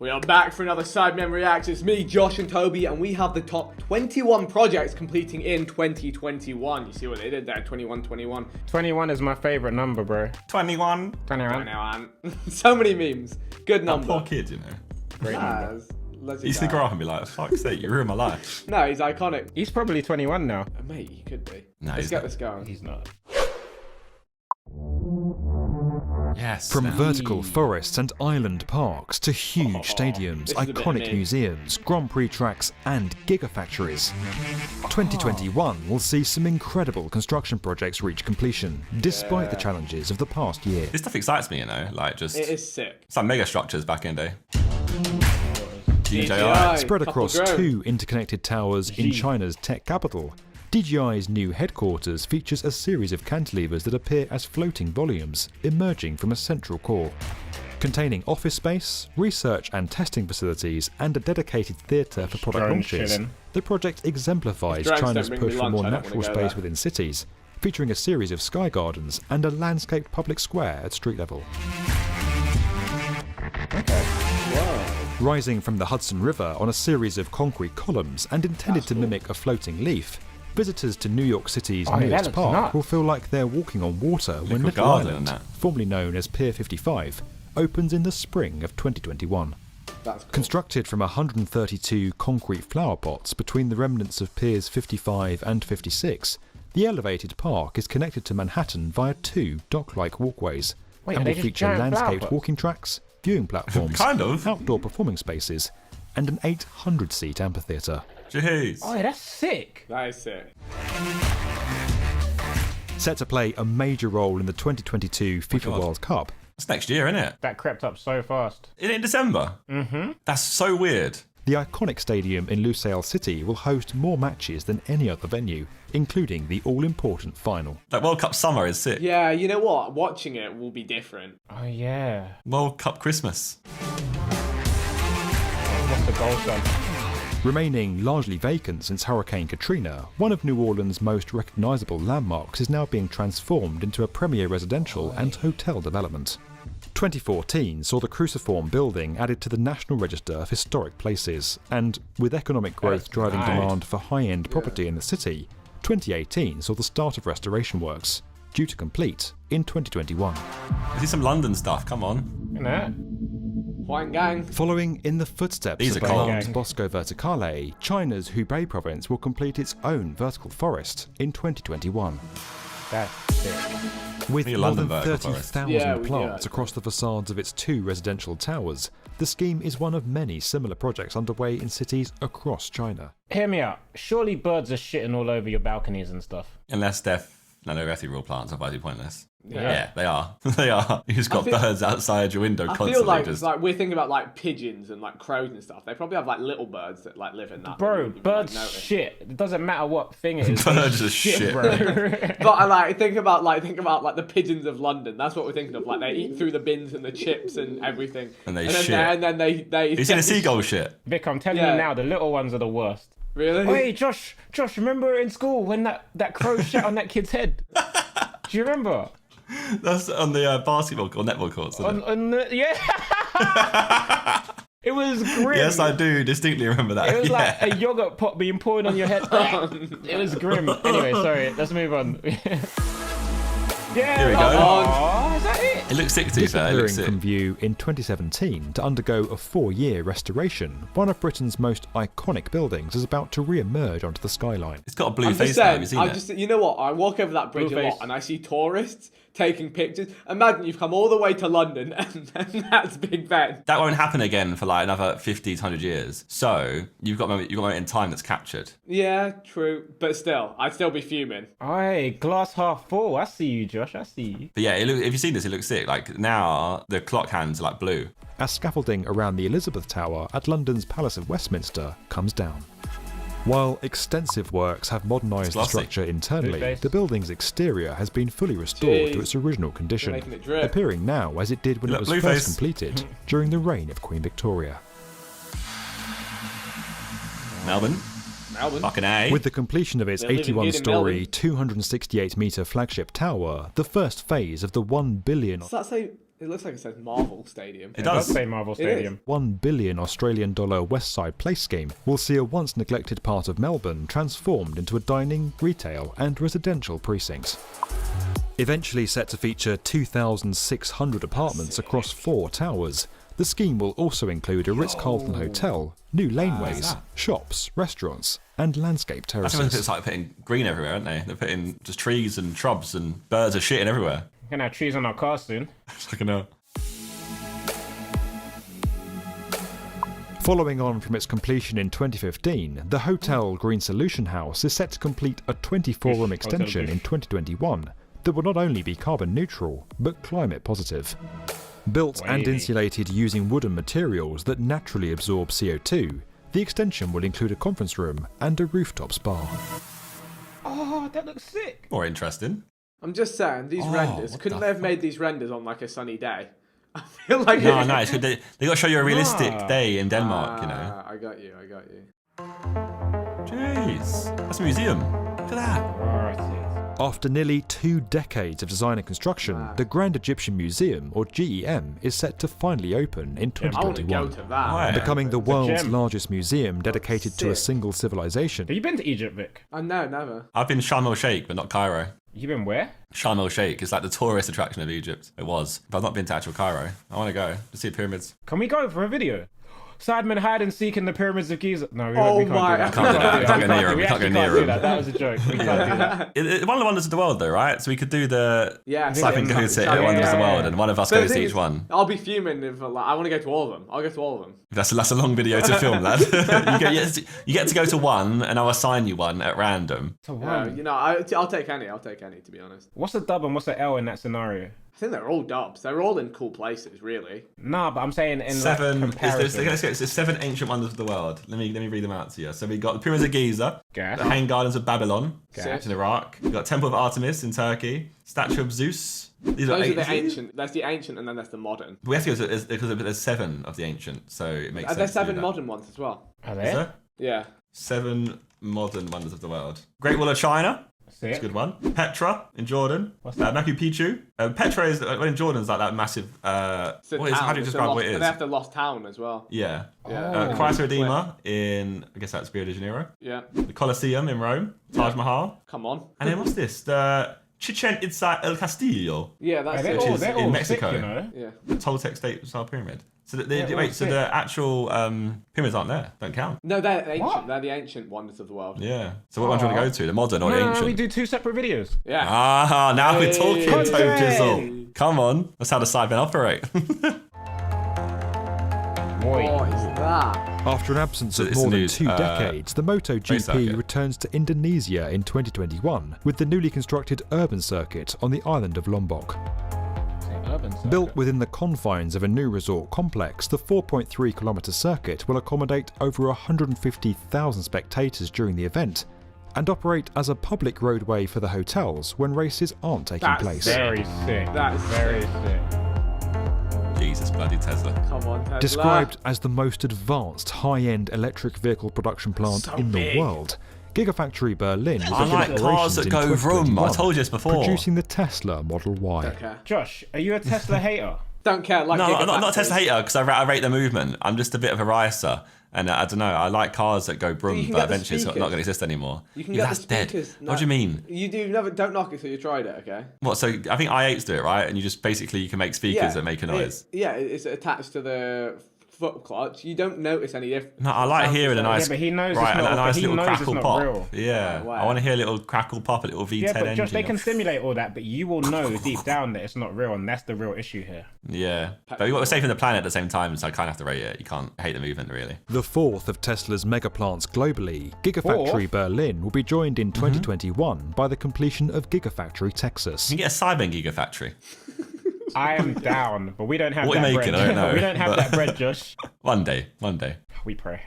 We are back for another Sidemen Reacts. It's me, Josh and Toby, and we have the top 21 projects completing in 2021. You see what they did there? 21. 21 is my favorite number, bro. 21. So many memes. Good number. That poor kid, you know. Great number. Let's He used to grow up and be like, fuck's sake, you ruined my life. No, he's iconic. He's probably 21 now. Mate, he could be. No, Let's he's get not. this going. He's not. Yes. From now. vertical forests and island parks to huge stadiums, this is a bit iconic me. museums, Grand Prix tracks and gigafactories. 2021 will see some incredible construction projects reach completion, despite the challenges of the past year. This stuff excites me, you know, like just... It is sick. It's like mega structures back in the day. DJI. Spread Couple across grown. 2 interconnected towers in China's tech capital, DJI's new headquarters features a series of cantilevers that appear as floating volumes, emerging from a central core. Containing office space, research and testing facilities, and a dedicated theatre for product Drone launches, chilling. the project exemplifies If drones China's don't bring me push for lunch, more I don't natural wanna go space there. within cities, featuring a series of sky gardens and a landscaped public square at street level. Rising from the Hudson River on a series of concrete columns and intended to mimic a floating leaf, visitors to New York City's Oh, yeah, that newest looks park nuts. will feel like they're walking on water when Liquid Little garden and Island, that. formerly known as Pier 55, opens in the spring of 2021. That's cool. Constructed from 132 concrete flower pots between the remnants of Piers 55 and 56, the elevated park is connected to Manhattan via 2 dock-like walkways, Wait, are and they will just feature giant flower landscaped pots? walking tracks, viewing platforms, Kind of. outdoor performing spaces, and an 800-seat amphitheatre. Jeez. Oh, yeah, that's sick. That is sick. Set to play a major role in the 2022 FIFA God. World Cup, It's next year, isn't it? That crept up so fast. Isn't it in December? Mm-hmm. That's so weird. the iconic stadium in Lusail City will host more matches than any other venue, including the all-important final. Like World Cup summer is sick. Yeah, you know what? Watching it will be different. Oh, yeah. World Cup Christmas. What's the goal done? Remaining largely vacant since Hurricane Katrina, one of New Orleans' most recognisable landmarks is now being transformed into a premier residential and hotel development. 2014 saw the Cruciform building added to the National Register of Historic Places, and with economic growth driving nice. demand for high-end property in the city, 2018 saw the start of restoration works, due to complete in 2021. I see some London stuff, come on. You know? White Gang. Following in the footsteps These of are cool. Milan's Gang. Bosco Verticale, China's Hubei province will complete its own vertical forest in 2021. That's sick. With Need a more London than vertical forest. 30,000 Yeah, we do, plants actually. across the facades of its 2 residential towers, the scheme is one of many similar projects underway in cities across China. Hear me out. Surely birds are shitting all over your balconies and stuff. Unless they're real plants, otherwise they're pointless. Yeah. They are. They are. You just got feel- birds outside your window I constantly. feel like just... we're thinking about like pigeons and like crows and stuff. They probably have like little birds that like live in that. Bro, that you wouldn't, birds like, notice. shit. It doesn't matter what thing it is. Birds are shit. bro. But I like think about like the pigeons of London. That's what we're thinking of. Like they eat through the bins and the chips and everything. And they then shit. And then they. You seen a seagull shit? Vic, I'm telling Yeah. you now, the little ones are the worst. Really? Oh, hey, Josh, remember in school when that crow shat on that kid's head? Do you remember? That's on the basketball or netball courts, isn't it? Yeah. It was grim. Yes, I do distinctly remember that. It was yeah. like a yogurt pot being poured on your head. It was grim. Anyway, sorry, let's move on. Yeah. Here we go. Oh, is that it? It looks sick to be fair. It Disappearing looks sick. from view in 2017 to undergo a 4-year restoration, one of Britain's most iconic buildings is about to re-emerge onto the skyline. It's got a blue I'm face just now. saying. Have you seen I it? just, you know what? I walk over that bridge Blue a lot, face. and I see tourists taking pictures. Imagine you've come all the way to London, and that's Big Ben. That won't happen again for like another 50, 100 years. So you've got a moment in time that's captured. Yeah, true, but still, I'd still be fuming. Aye, glass half full. I see you, Josh. I see you. But yeah, if you've seen this, it looks sick. Like now the clock hands are like blue. As scaffolding around the Elizabeth Tower at London's Palace of Westminster comes down. While extensive works have modernised the Glossy. structure internally, face. the building's exterior has been fully restored to Jeez. its original condition, You're making it drip. appearing now as it did when Look, it was blue first face. completed during the reign of Queen Victoria. Melbourne, Melbourne. fucking A. With the completion of its They're living good in 81-storey, 268-metre flagship tower, the first phase of the £1 billion Does that say It looks like it says Marvel Stadium. It It does does. say Marvel Stadium. $1 billion Australian dollar West Side Place scheme will see a once neglected part of Melbourne transformed into a dining, retail and residential precinct. Eventually set to feature 2,600 apartments across 4 towers, the scheme will also include a Ritz-Carlton hotel, new laneways, that? shops, restaurants and landscape That's when terraces. it's like putting green everywhere, aren't they? They're putting just trees and shrubs and birds are shitting everywhere. We're gonna have trees on our car soon. Fucking hell. Following on from its completion in 2015, the Hotel Green Solution House is set to complete a 24-room extension in 2021 that will not only be carbon neutral, but climate positive. Built and Wavy. insulated using wooden materials that naturally absorb CO2, the extension will include a conference room and a rooftop spa. Oh, that looks sick. More interesting. I'm just saying, these Oh, renders, what couldn't the they have made these renders on like a sunny day? I feel like No, no, it's good. They got to show you a realistic Ah. day in Denmark, you know. I got you, I got you. Jeez, that's a museum. Look at that. Alrighty. After nearly 2 decades of design and construction, the Grand Egyptian Museum, or GEM, is set to finally open in I want to go 2021. to that. Why? Becoming the It's a world's gem. largest museum dedicated to a Sick. single civilization. Have you been to Egypt, Vic? No, never. I've been Sharm el Sheikh, but not Cairo. You been where? Sharm el Sheikh is like the tourist attraction of Egypt. It was. But I've not been to actual Cairo. I want to go to see the pyramids. Can we go for a video? Sidemen hide and seek in the pyramids of Giza. No, Oh we can't my- do that. Can't do that. We can't go near 'em. We We can't actually go near do 'em. that. That was a joke. We can't do that. It's one of the wonders of the world, though, right? So we could do the Yeah, Cypher yeah, Cahoots yeah, at Wonders of the yeah, World, yeah. and one of us So the goes to thing each is, one. I'll be fuming if like, I want to go to all of them. I'll go to all of them. That's a long video to film, lad. you get to go to one, and I'll assign you one at random. So what? You know, I'll take any. I'll take any, to be honest. What's a dub and what's an L in that scenario? I think they're all dubs. They're all in cool places, really. Nah, but I'm saying in Seven. like comparison. Let's go. It's the 7 ancient wonders of the world. Let me read them out to you. So we got the pyramids of Giza, Gas. the Hanging Gardens of Babylon, Gas. in Iraq. We got Temple of Artemis in Turkey, Statue of Zeus. These Those are the ancient. ancient. That's the ancient, and then there's the modern. We have to go to, because there's 7 of the ancient, so it makes Are sense. there to do 7 that. modern ones as well? Are Is there? there? Yeah. 7 modern wonders of the world. Great Wall of China. Sick. That's a good one. Petra in Jordan. What's Machu Picchu. Petra is when in Jordan's like that massive. It's a What is, how town. do you It's a describe lost, what it is? They have the lost town as well. Yeah. Yeah. Christ the Redeemer in, I guess that's Rio de Janeiro. Yeah. The Colosseum in Rome. Taj Mahal. Come on. And then what's this? The Chichen Itza El Castillo. Yeah, that's They're it. all, is they're in all Mexico. sick, you know? Yeah. The Toltec State style pyramid. So Yeah, wait, so sick. the actual pyramids aren't there? Don't count. No, they're ancient. What? They're the ancient wonders of the world. Yeah. So what one do you want to go to? The modern or the No, ancient? we do 2 separate videos. Yeah. Ah, now we're talking, Toe Content! Jizzle. Come on, that's how the Sidemen operate. Boy. What is that? After an absence So of it's more the than new, 2 decades, the MotoGP circuit. returns to Indonesia in 2021 with the newly constructed urban circuit on the island of Lombok. Urban circuit. Built within the confines of a new resort complex, the 4.3-kilometre circuit will accommodate over 150,000 spectators during the event and operate as a public roadway for the hotels when races aren't taking That's place. sick. Very sick. That is very sick. Jesus bloody Tesla. Come on, Tesla. Described as the most advanced high-end electric vehicle production plant So in the big. world, Gigafactory Berlin was I in like cars operations that in go vroom. I 2021, told you this before. producing the Tesla Model Y. Don't care. Josh, are you a Tesla hater? Don't care. Like No, I'm not a Gigafactory. Tesla hater because I rate the movement. I'm just a bit of a racer. And I don't know, I like cars that go You brum, can but get the eventually it's not speakers. going to exist anymore. You can Yeah, get that's the speakers. dead. What do you mean? You do never. Don't knock it till you tried it. Okay. What, so I think i8s do it, right? And you just basically, you can make speakers that make a noise. It's attached to the foot clutch. You don't notice any difference. No, I like hearing a nice, Yeah, but he knows right, it's not- a nice but he little knows it's crackle not pop. real. Yeah, Oh, wow. I want to hear a little crackle pop, a little V10 Yeah, but engine. Josh, they can simulate all that, but you will know deep down that it's not real, and that's the real issue here. Yeah, but we've got to save the planet at the same time, so I kind of have to rate it. You can't hate the movement, really. The fourth of Tesla's mega plants globally, Gigafactory Fourth? Berlin will be joined in 2021 by the completion of Gigafactory Texas. You can get a Cyber Gigafactory. I am down, but we don't have What that are you bread. making? I don't know, we don't have but- that bread, Josh. One day. We pray.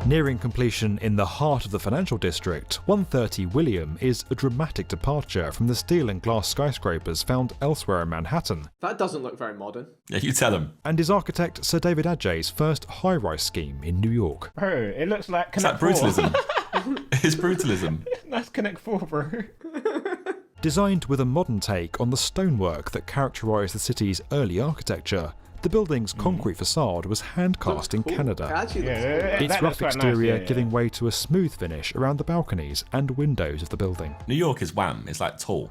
Nearing completion in the heart of the financial district, 130 William is a dramatic departure from the steel and glass skyscrapers found elsewhere in Manhattan, That doesn't look very modern. Yeah, you tell them. and is architect Sir David Adjaye's first high-rise scheme in New York. Bro, it looks like Is that Connect 4. brutalism? It's brutalism. That's Connect 4, bro. Designed with a modern take on the stonework that characterised the city's early architecture, the building's concrete facade was hand-cast in Cool. Canada. Actually, looks Yeah, cool. Its that looks rough quite nice, exterior yeah. giving way to a smooth finish around the balconies and windows of the building. New York is wham. It's like tall.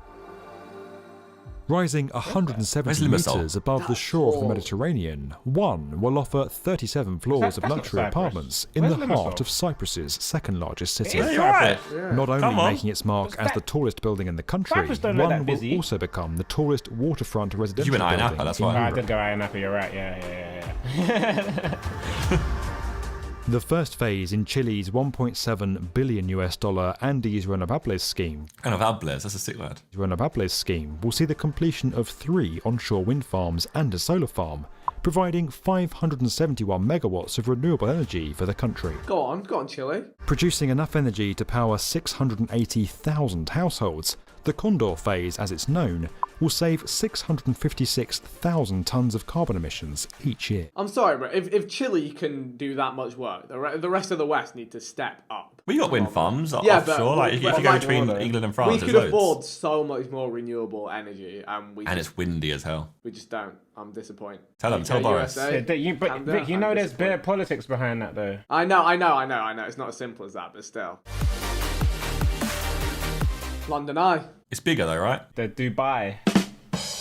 Rising 170 Where's Limassol? metres above the shore of the tall. Mediterranean, one will offer 37 floors of that's not luxury Cyprus. apartments in Where's the Limassol? heart of Cyprus's second largest city. It is You're right. Cyprus. Not only Come on. making its mark as that- the tallest building in the country, Cyprus don't look one that busy. will also become the tallest waterfront residential You went Iron building Apple, that's in why. I Europe. did go Iron Apple, you're right. Yeah. The first phase in Chile's $1.7 billion Andes Renovables scheme Renovables, that's a sick word. will see the completion of 3 onshore wind farms and a solar farm, providing 571 megawatts of renewable energy for the country. Go on, Chile. Producing enough energy to power 680,000 households, the Condor phase, as it's known, will save 656,000 tonnes of carbon emissions each year. I'm sorry, bro. If Chile can do that much work, the rest of the West need to step up. We got wind farms Yeah, but- offshore. Like if you but go like- between England and France, We there's could loads. afford so much more renewable energy, and And it's windy as hell. we just don't. I'm disappointed. Tell 'em, UK, tell Boris. USA, But Canada, Vic, you know I'm there's bare disappointed. politics behind that though. I know. It's not as simple as that, but still. London Eye. It's bigger though, right? The Dubai.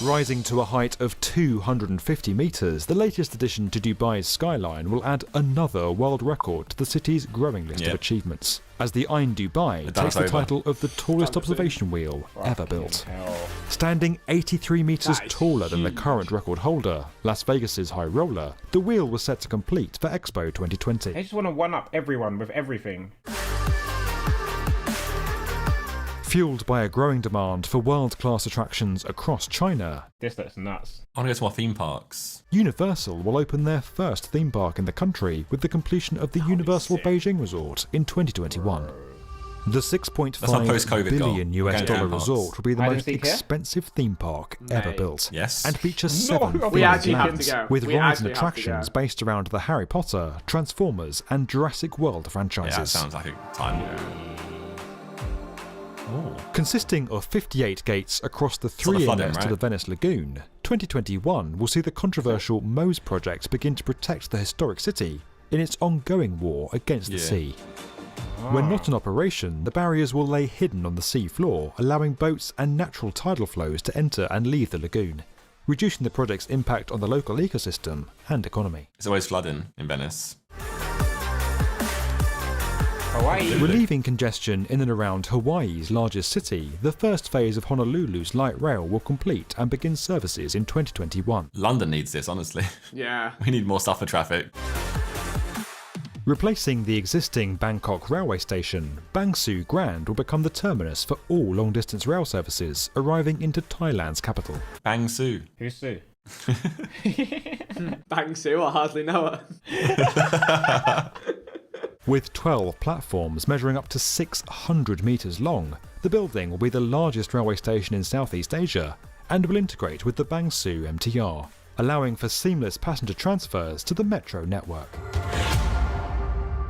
Rising to a height of 250 metres, the latest addition to Dubai's skyline will add another world record to the city's growing list of Yep. achievements, as the Ain Dubai They've done takes us the over. title of the tallest observation wheel ever built. Hell. Standing 83 metres That is taller than the huge. current record holder, Las Vegas's High Roller, the wheel was set to complete for Expo 2020. They just want to one up everyone with everything. Fueled by a growing demand for world-class attractions across China, This looks nuts. I want to go to more theme parks. Universal will open their first theme park in the country with the completion of the Universal Beijing Resort in 2021. The That's our $6.5 post-COVID goal. billion We're US going to dollar theme parks. resort will be the Hide and most seek here? expensive theme park ever Mate. built. Yes. And features No, 7 we themed actually have to lands, go. with We rides and actually have to attractions go. based around the Harry Potter, Transformers and Jurassic World Yeah, franchises. that sounds like a time. Oh. Consisting of 58 gates across the Sort of three flooding, inlets to right? the Venice Lagoon, 2021 will see the controversial Mose project begin to protect the historic city in its ongoing war against the Yeah. sea. When not in operation, the barriers will lay hidden on the sea floor, allowing boats and natural tidal flows to enter and leave the lagoon, reducing the project's impact on the local ecosystem and economy. It's always flooding in Venice. Hawaii. Relieving congestion in and around Hawaii's largest city, the first phase of Honolulu's light rail will complete and begin services in 2021. London needs this, honestly. Yeah. We need more stuff for traffic. Replacing the existing Bangkok railway station, Bang Sue Grand will become the terminus for all long-distance rail services arriving into Thailand's capital. Bang Sue. Who's Sue? Bang Sue, I hardly know her. With 12 platforms measuring up to 600 metres long, the building will be the largest railway station in Southeast Asia and will integrate with the Bang Sue MTR, allowing for seamless passenger transfers to the metro network.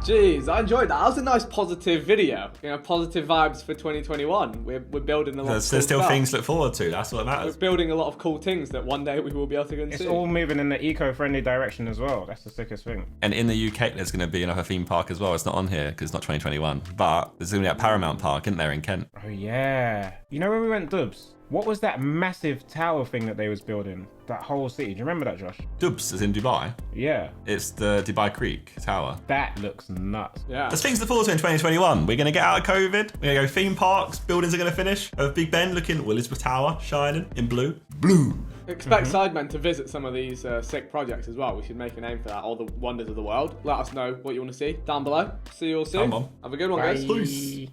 Jeez, I enjoyed that. That was a nice positive video. You know, positive vibes for 2021. We're building a lot There's of cool still stuff. things to look forward to. That's what We're matters. building a lot of cool things that one day we will be able to go and It's see. all moving in the eco-friendly direction as well. That's the sickest thing. And in the UK, there's going to be another theme park as well. It's not on here because it's not 2021. But there's going to be at Paramount Park, isn't there, in Kent? Oh yeah. You know when we went Dubs? What was that massive tower thing that they was building? That whole city. Do you remember that, Josh? Dubs is in Dubai. Yeah. It's the Dubai Creek Tower. That looks nuts. Yeah. There's things to look forward to in 2021. We're going to get out of COVID. We're going to go theme parks. Buildings are going to finish. Of Big Ben looking, well, Elizabeth Tower shining in blue. Blue. Expect Sidemen to visit some of these sick projects as well. We should make a name for that. All the wonders of the world. Let us know what you want to see down below. See you all soon. Come on. Have a good one, guys. Bye.